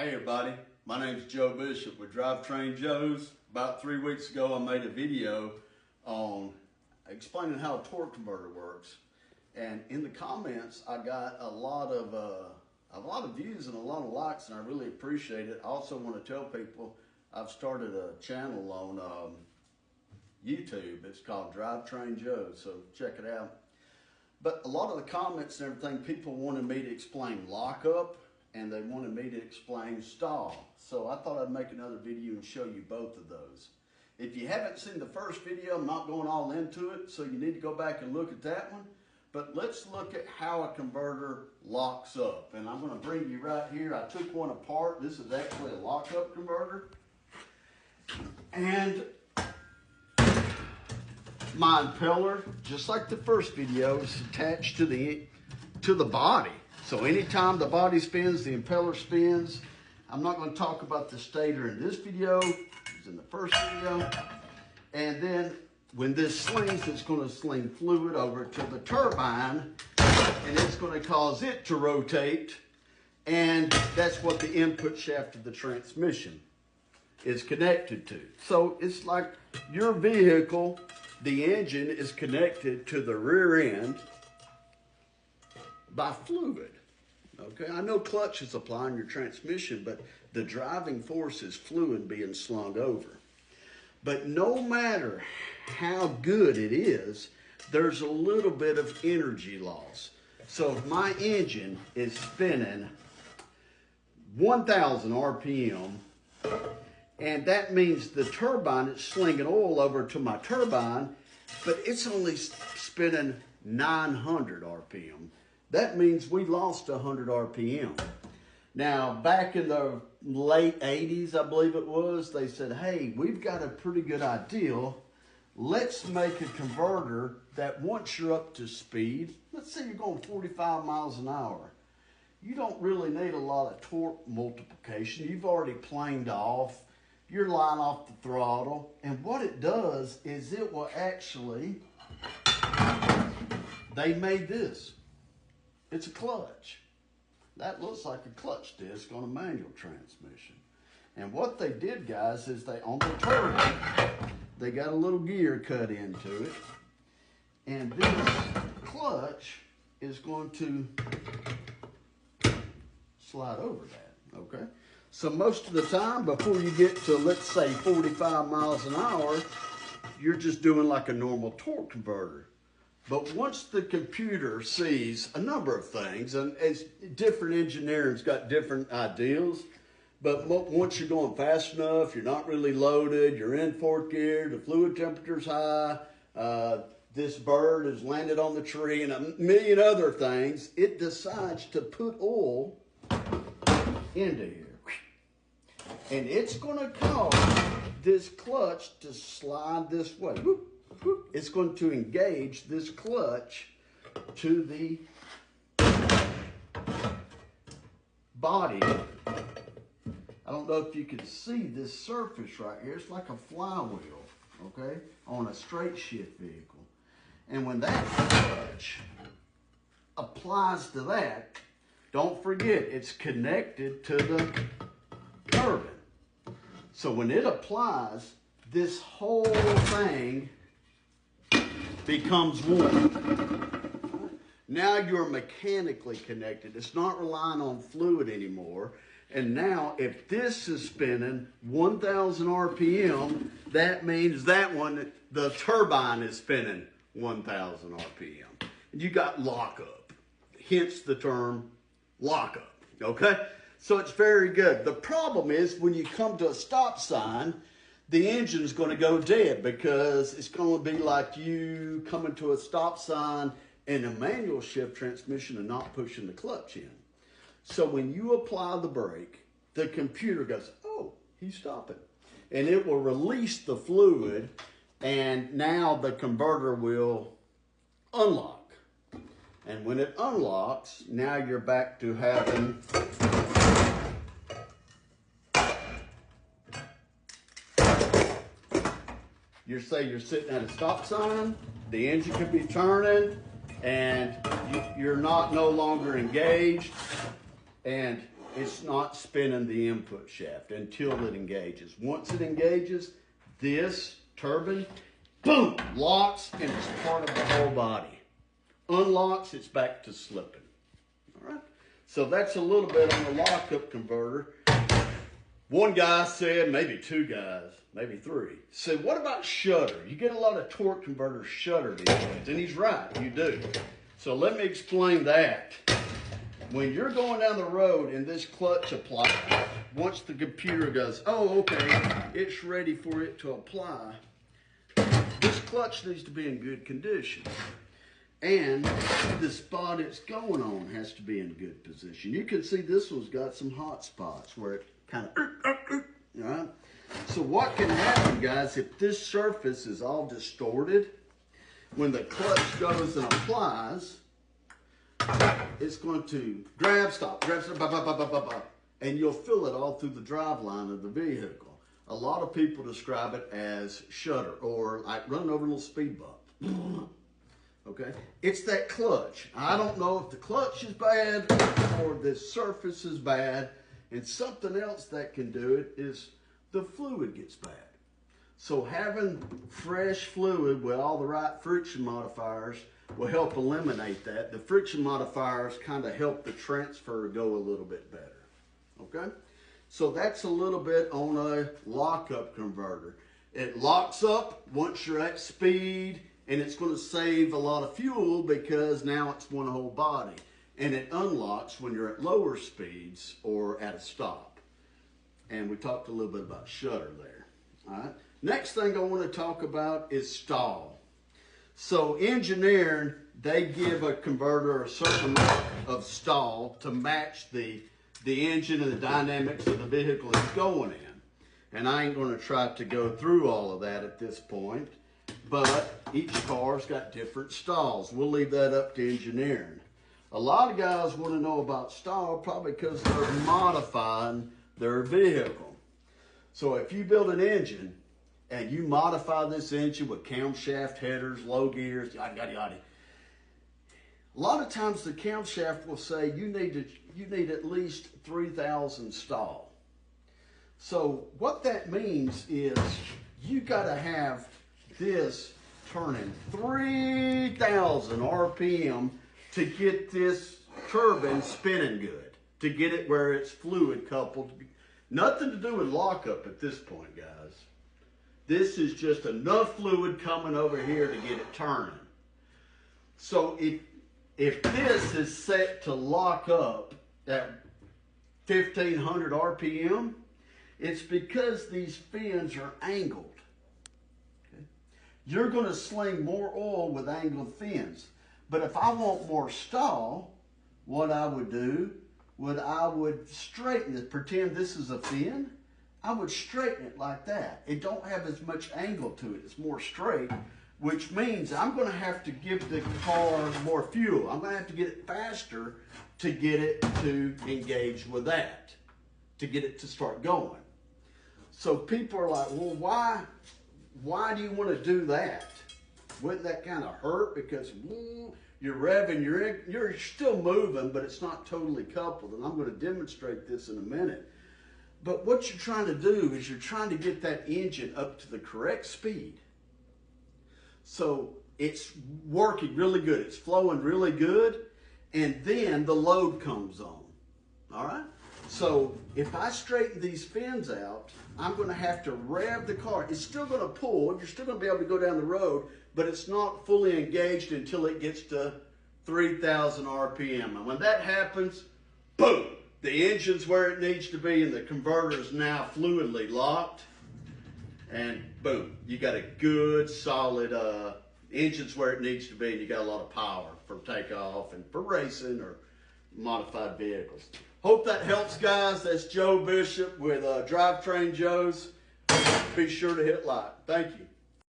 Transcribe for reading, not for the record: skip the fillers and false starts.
Hey everybody, my name is Joe Bishop with Drivetrain Joe's. About 3 weeks ago I made a video on explaining how a torque converter works. And in the comments I got a lot of views and a lot of likes, and I really appreciate it. I also want to tell people I've started a channel on YouTube. It's called Drivetrain Joe, so check it out. But a lot of the comments and everything, people wanted me to explain lockup and they wanted me to explain stall. So I thought I'd make another video and show you both of those. If you haven't seen the first video, I'm not going all into it, so you need to go back and look at that one. But let's look at how a converter locks up. And I'm going to bring you right here. I took one apart. This is actually a lockup converter. And my impeller, just like the first video, is attached to the body. So anytime the body spins, the impeller spins. I'm not going to talk about the stator in this video. It was in the first video. And then when this slings, it's going to sling fluid over to the turbine, and it's going to cause it to rotate. And that's what the input shaft of the transmission is connected to. So it's like your vehicle, the engine is connected to the rear end by fluid. Okay, I know clutch is applying your transmission, but the driving force is fluid being slung over. But no matter how good it is, there's a little bit of energy loss. So if my engine is spinning 1,000 RPM, and that means the turbine is slinging oil over to my turbine, but it's only spinning 900 RPM. That means we lost 100 RPM. Now, back in the late 80s, I believe it was, they said, hey, we've got a pretty good idea. Let's make a converter that once you're up to speed, let's say you're going 45 miles an hour, you don't really need a lot of torque multiplication. You've already planed off. You're line off the throttle. And what it does is it will actually, they made this. It's a clutch. That looks like a clutch disc on a manual transmission. And what they did, guys, is they, on the turbine, they got a little gear cut into it. And this clutch is going to slide over that, okay? So most of the time, before you get to, let's say, 45 miles an hour, you're just doing like a normal torque converter. But once the computer sees a number of things, and as different engineering's got different ideals, but once you're going fast enough, you're not really loaded, you're in fourth gear, the fluid temperature's high, this bird has landed on the tree, and a million other things, it decides to put oil into here. And it's going to cause this clutch to slide this way. Whoop. It's going to engage this clutch to the body. I don't know if you can see this surface right here. It's like a flywheel, okay, on a straight shift vehicle. And when that clutch applies to that, don't forget it's connected to the turbine. So when it applies, this whole thing becomes one. Now you're mechanically connected. It's not relying on fluid anymore. And now if this is spinning 1,000 RPM, that means that one, the turbine is spinning 1,000 RPM. And you got lockup, hence the term lockup, okay? So it's very good. The problem is when you come to a stop sign, the engine's going to go dead because it's going to be like you coming to a stop sign in a manual shift transmission and not pushing the clutch in. So when you apply the brake, the computer goes, oh, he's stopping. And it will release the fluid, and now the converter will unlock. And when it unlocks, now you're back to having you're sitting at a stop sign, the engine could be turning, and you're no longer engaged, and it's not spinning the input shaft until it engages. Once it engages, this turbine, boom, locks, and it's part of the whole body. Unlocks, it's back to slipping. All right? So that's a little bit on the lockup converter. One guy said, maybe two guys, maybe three, said, what about shudder? You get a lot of torque converters shudder these days. And he's right, you do. So let me explain that. When you're going down the road and this clutch applies, once the computer goes, oh, okay, it's ready for it to apply, this clutch needs to be in good condition. And the spot it's going on has to be in good position. You can see this one's got some hot spots where it kind of, right? So what can happen, guys, if this surface is all distorted, when the clutch goes and applies, it's going to grab, stop, and you'll feel it all through the drive line of the vehicle. A lot of people describe it as shudder or like running over a little speed bump. Okay, it's that clutch. I don't know if the clutch is bad or the surface is bad, and something else that can do it is the fluid gets bad. So having fresh fluid with all the right friction modifiers will help eliminate that. The friction modifiers kind of help the transfer go a little bit better. Okay, so that's a little bit on a lockup converter. It locks up once you're at speed, and it's going to save a lot of fuel because now it's one whole body. And it unlocks when you're at lower speeds or at a stop. And we talked a little bit about shudder there. All right. Next thing I want to talk about is stall. So engineering, they give a converter a certain amount of stall to match the engine and the dynamics of the vehicle it's going in. And I ain't going to try to go through all of that at this point. But each car's got different stalls. We'll leave that up to engineering. A lot of guys want to know about stall probably because they're modifying their vehicle. So if you build an engine and you modify this engine with camshaft headers, low gears, yada, yada, yada, a lot of times the camshaft will say you need at least 3,000 stall. So what that means is you got to have this turning 3,000 RPM to get this turbine spinning good, to get it where it's fluid coupled. Nothing to do with lockup at this point, guys. This is just enough fluid coming over here to get it turning. So if this is set to lock up at 1,500 RPM, it's because these fins are angled. You're going to sling more oil with angled fins. But if I want more stall, what I would do, I would straighten it. Pretend this is a fin. I would straighten it like that. It don't have as much angle to it. It's more straight, which means I'm going to have to give the car more fuel. I'm going to have to get it faster to get it to engage with that, to get it to start going. So people are like, well, why do you want to do that? Wouldn't that kind of hurt? Because you're revving, you're still moving, but it's not totally coupled. And I'm going to demonstrate this in a minute. But what you're trying to do is you're trying to get that engine up to the correct speed. So it's working really good. It's flowing really good. And then the load comes on. All right? So if I straighten these fins out, I'm going to have to rev the car. It's still going to pull. You're still going to be able to go down the road, but it's not fully engaged until it gets to 3,000 RPM. And when that happens, boom, the engine's where it needs to be and the converter is now fluidly locked. And boom, you got a good, solid engine's where it needs to be, and you got a lot of power for takeoff and for racing or modified vehicles. Hope that helps, guys. That's Joe Bishop with Drivetrain Joe's. Be sure to hit like. Thank you.